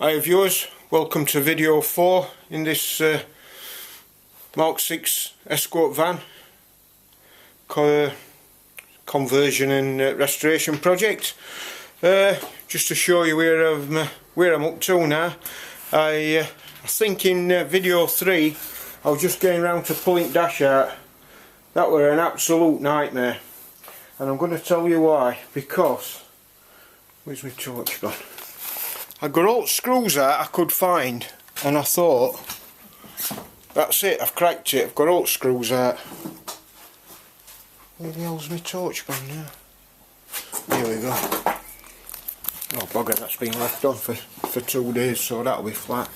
Hi viewers, welcome to video 4 in this MK6 Escort van conversion and restoration project. Just to show you where I'm up to now. I think in video 3 I was just getting around to pulling dash out. That were an absolute nightmare, and I'm going to tell you why. Because where's my torch gone? I got all the screws out I could find, and I thought, that's it, I've cracked it, I've got all the screws out. Where the hell's my torch gone now? Here we go. Oh bugger, that's been left on for 2 days, so that'll be flat.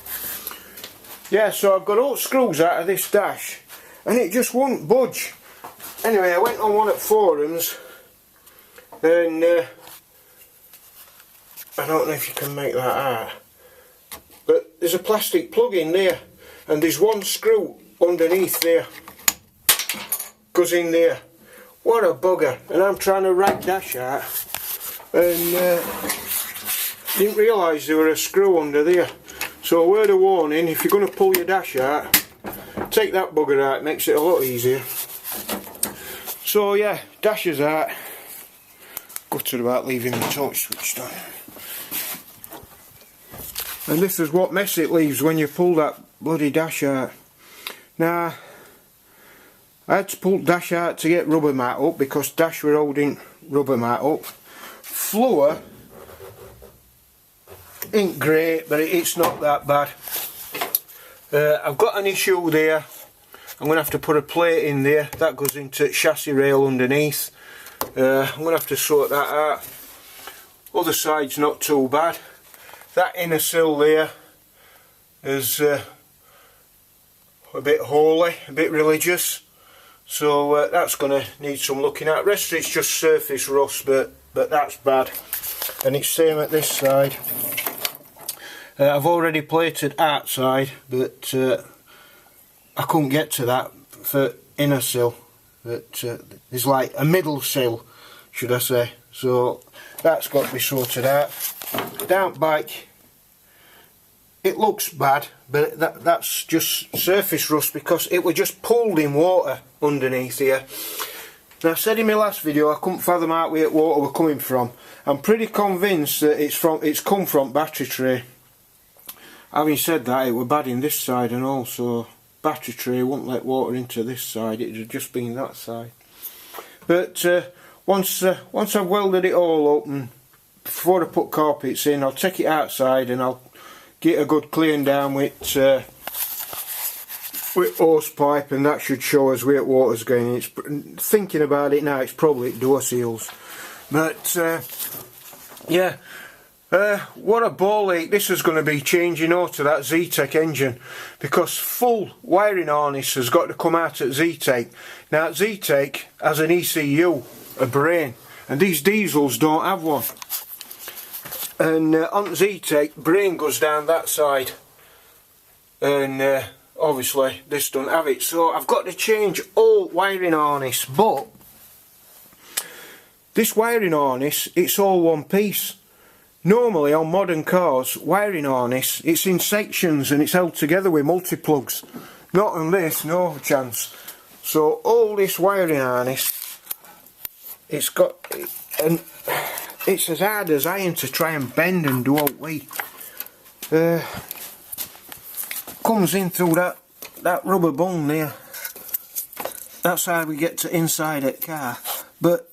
Yeah, so I've got all the screws out of this dash, and it just wouldn't budge. Anyway, I went on one of the forums, and I don't know if you can make that out, but there's a plastic plug in there, and there's one screw underneath there, goes in there. What a bugger. And I'm trying to rag dash out, and didn't realise there were a screw under there. So a word of warning, if you're going to pull your dash out, take that bugger out, it makes it a lot easier. So yeah, dash is out. Gutted about leaving the torch switched on. And this is what mess it leaves when you pull that bloody dash out. Now, I had to pull dash out to get rubber mat up because dash were holding rubber mat up. Floor ain't great, but it's not that bad. I've got an issue there. I'm going to have to put a plate in there. That goes into chassis rail underneath. I'm going to have to sort that out. Other side's not too bad. That inner sill there is a bit holy, a bit religious, so that's going to need some looking at. Rest of it's just surface rust, but that's bad. And it's same at this side. I've already plated outside, but I couldn't get to that for inner sill. But there's like a middle sill, should I say, so that's got to be sorted out. Down bike, it looks bad, but that's just surface rust because it was just pulled in water underneath here. Now I said in my last video I couldn't fathom out where water were coming from. I'm pretty convinced that it's come from battery tray. Having said that, it were bad in this side, and also battery tray wouldn't let water into this side, it had just been that side. But once I've welded it all up, and before I put carpets in, I'll take it outside and I'll get a good clean down with hose pipe, and that should show us where water's going. It's, thinking about it now, it's probably door seals. But yeah, what a ball ache this is going to be changing over to that Z-Tech engine, because full wiring harness has got to come out at Z-Tech. Now Z-Tech has an ECU, a brain, and these diesels don't have one. And on Z-Tech, brain goes down that side, and obviously this don't have it, so I've got to change all wiring harness. But this wiring harness, it's all one piece. Normally on modern cars, wiring harness, it's in sections and it's held together with multi-plugs. Not on this, no chance. So all this wiring harness, it's got, and it's as hard as iron to try and bend and do what we. Comes in through that rubber bung there. That's how we get to inside the car. But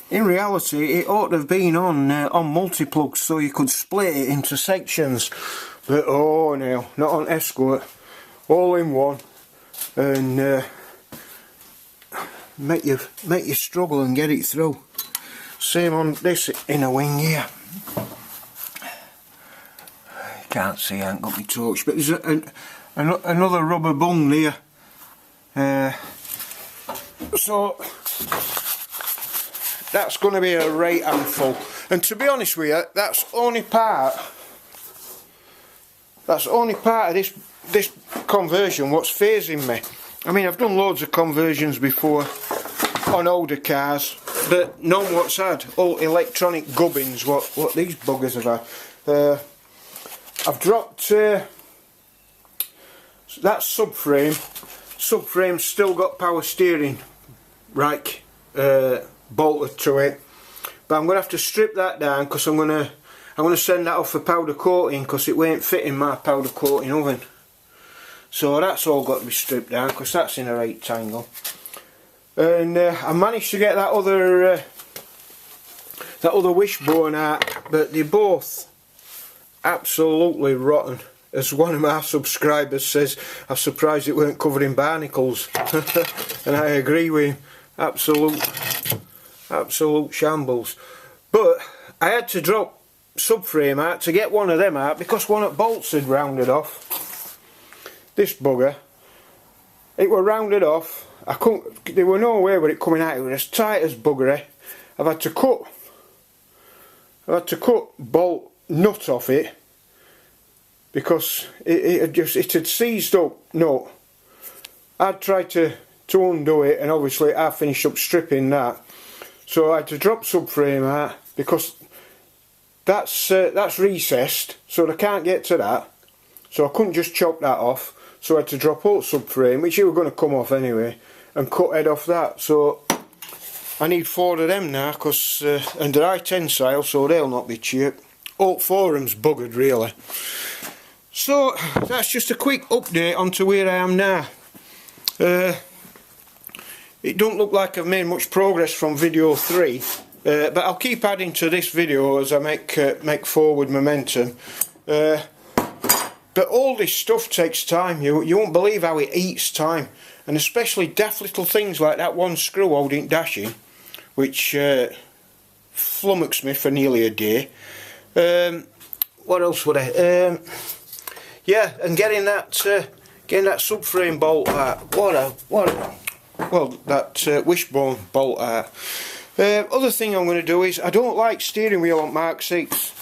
in reality, it ought to have been on multi-plugs, so you could split it into sections. But oh no, not on Escort. All in one, and make you struggle and get it through. Same on this inner wing here. You can't see, I haven't got my torch, but there's another rubber bung there. So that's going to be a right handful. And to be honest with you, that's only part of this conversion what's phasing me. I mean, I've done loads of conversions before on older cars, but none what's had all electronic gubbins what these buggers have had. I've dropped that subframe's still got power steering rack bolted to it, but I'm going to have to strip that down because I'm going to send that off for powder coating because it won't fit in my powder coating oven. So that's all got to be stripped down because that's in a right angle. And I managed to get that other wishbone out, but they're both absolutely rotten. As one of my subscribers says, I'm surprised it weren't covered in barnacles. And I agree with him. Absolute shambles. But I had to drop subframe out to get one of them out because one of the bolts had rounded off. This bugger, it were rounded off. I couldn't. There were no way with it coming out. It was as tight as buggery. I've had to cut bolt nut off it because it had seized up nut. I'd tried to undo it, and obviously I finished up stripping that. So I had to drop subframe out because that's recessed, so they can't get to that. So I couldn't just chop that off. So I had to drop out subframe, which it was going to come off anyway, and cut head off that. So I need 4 of them now, because and they're high tensile, so they'll not be cheap. All 4 of them's buggered really. So that's just a quick update onto where I am now. It don't look like I've made much progress from video 3, but I'll keep adding to this video as I make forward momentum. But all this stuff takes time. You won't believe how it eats time, and especially daft little things like that one screw holding dashing, which flummoxed me for nearly a day. What else would I? Yeah, and getting that subframe bolt out. That wishbone bolt out. Other thing I'm going to do is I don't like steering wheel on Mark 6.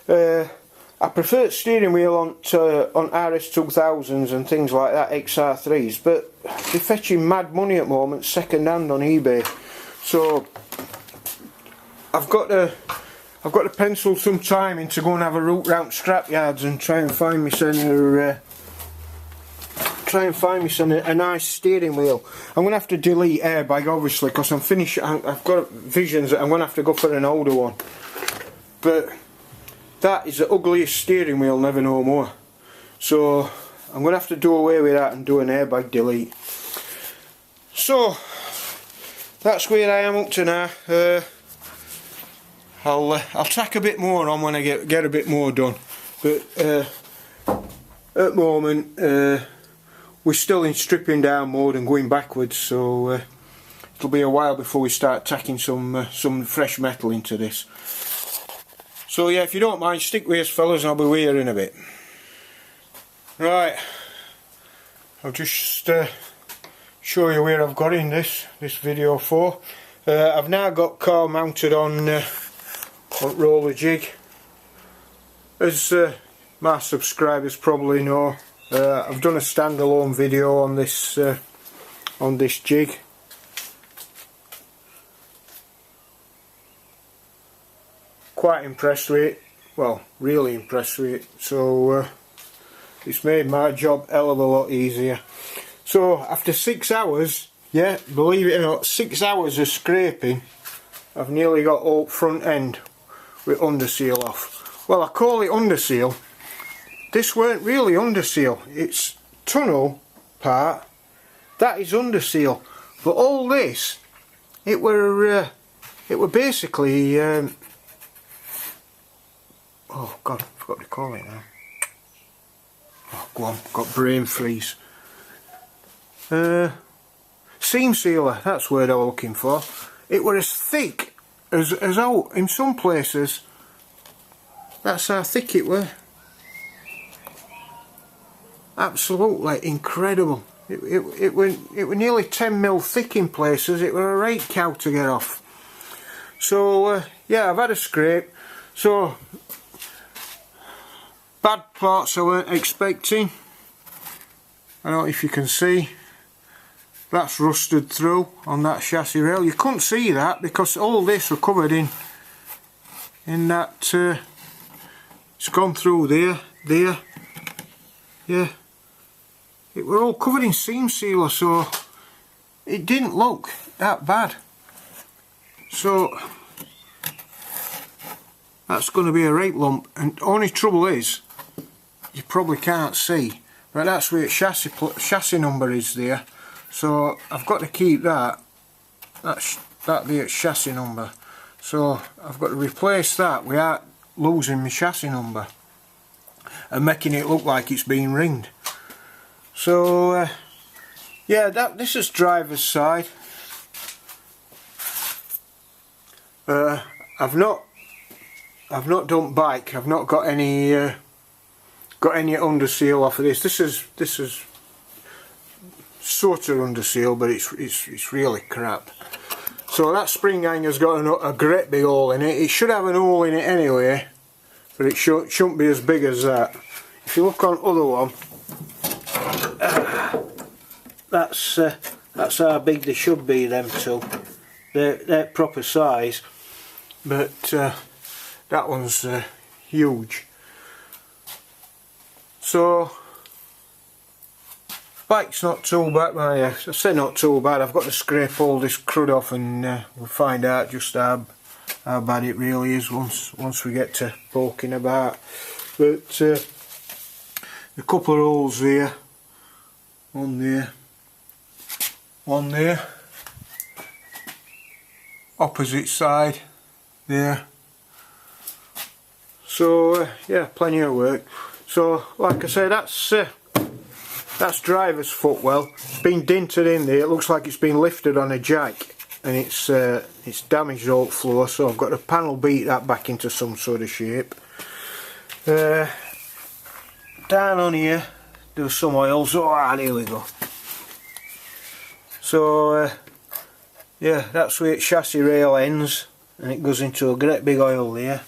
I prefer steering wheel on RS2000s and things like that, XR3s, but they're fetching mad money at the moment, second hand on eBay. So I've got to pencil some time in to go and have a route round scrapyards and try and find me a nice steering wheel. I'm going to have to delete airbag obviously because I've got visions that I'm going to have to go for an older one. But that is the ugliest steering wheel, never no more. So I'm going to have to do away with that and do an airbag delete. So that's where I am up to now. I'll tack a bit more on when I get a bit more done. But at the moment we're still in stripping down mode and going backwards, so it'll be a while before we start tacking some fresh metal into this. So yeah, if you don't mind, stick with us fellas and I'll be with you in a bit. Right, I'll just show you where I've got in this video for. I've now got car mounted on roller jig. As my subscribers probably know, I've done a standalone video on this jig. Quite impressed with it, well, really impressed with it. So it's made my job a hell of a lot easier. So after 6 hours, yeah, believe it or not, 6 hours of scraping, I've nearly got all front end with underseal off. Well, I call it underseal. This weren't really underseal, it's tunnel part, that is underseal. But all this, it were basically oh god, I forgot to call it now. Oh go on, got brain freeze. Seam sealer, that's the word I was looking for. It were as thick as out in some places. That's how thick it were. Absolutely incredible. It were nearly 10mm thick in places. It were a right cow to get off. So yeah, I've had a scrape. So bad parts I weren't expecting. I don't know if you can see. That's rusted through on that chassis rail. You couldn't see that because all this were covered in that it's gone through there, yeah. It were all covered in seam sealer, so it didn't look that bad. So that's going to be a right lump, and only trouble is you probably can't see, but that's where chassis number is there, so I've got to keep that there chassis number, so I've got to replace that without losing my chassis number and making it look like it's been ringed. So yeah, this is driver's side. I've not done bike. I've not got any under seal off of this. This is sort of under seal, but it's really crap. So that spring hanger's got a great big hole in it. It should have an hole in it anyway, but it shouldn't be as big as that. If you look on other one, that's how big they should be, them two. They're proper size, but that one's huge. So bike's not too bad, I say not too bad. I've got to scrape all this crud off, and we'll find out just how bad it really is once we get to poking about. But a couple of holes there, one there, opposite side there. So yeah, plenty of work. So like I say, that's driver's footwell. It's been dinted in there. It looks like it's been lifted on a jack, and it's damaged all floor, so I've got to panel beat that back into some sort of shape. Down on here there's some oils. Oh, here we go. So yeah, that's where its chassis rail ends, and it goes into a great big oil there.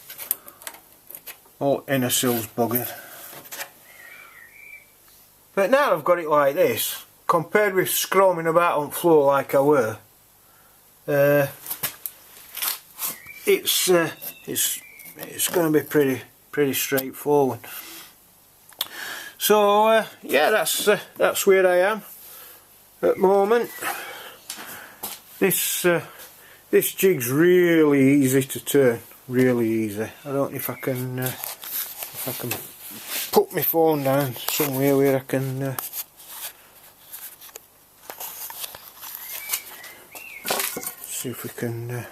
All inner sill's buggered. But now I've got it like this, compared with scromming about on the floor like I were, it's going to be pretty straightforward. So yeah, that's where I am at the moment. This jig's really easy to turn, really easy. I don't know if I can put my phone down somewhere where I can see if we can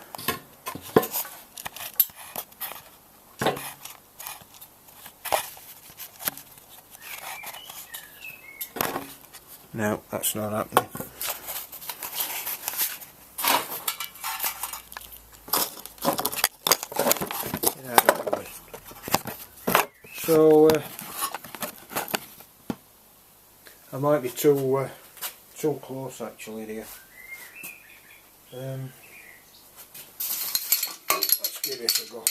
no, that's not happening. So I might be too close actually there. Let's give it a go.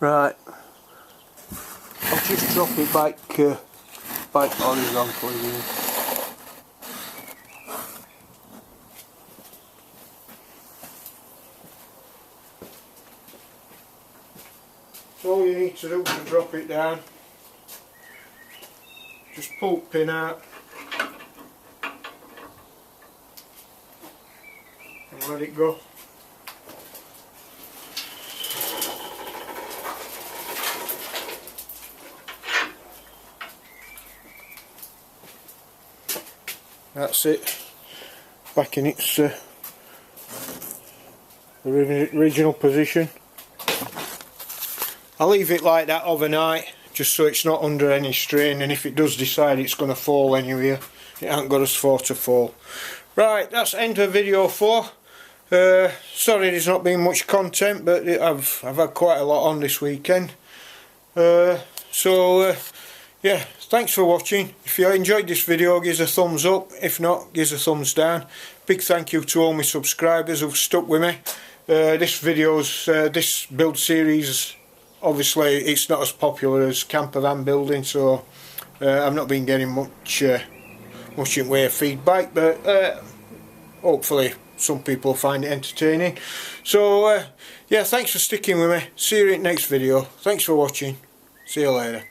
Right, I'll just drop it back horizontally here. So all you need to do to drop it down, just pull the pin out and let it go. That's it, back in its original position. I'll leave it like that overnight, just so it's not under any strain, and if it does decide it's going to fall anywhere, it hasn't got as far to fall. Right, that's the end of video 4. Sorry there's not been much content, but I've had quite a lot on this weekend. Yeah, thanks for watching. If you enjoyed this video, give us a thumbs up. If not, give us a thumbs down. Big thank you to all my subscribers who've stuck with me. this build series, obviously it's not as popular as camper van building, so I've not been getting much in way of feedback, but hopefully some people find it entertaining. So yeah, thanks for sticking with me. See you in the next video. Thanks for watching. See you later.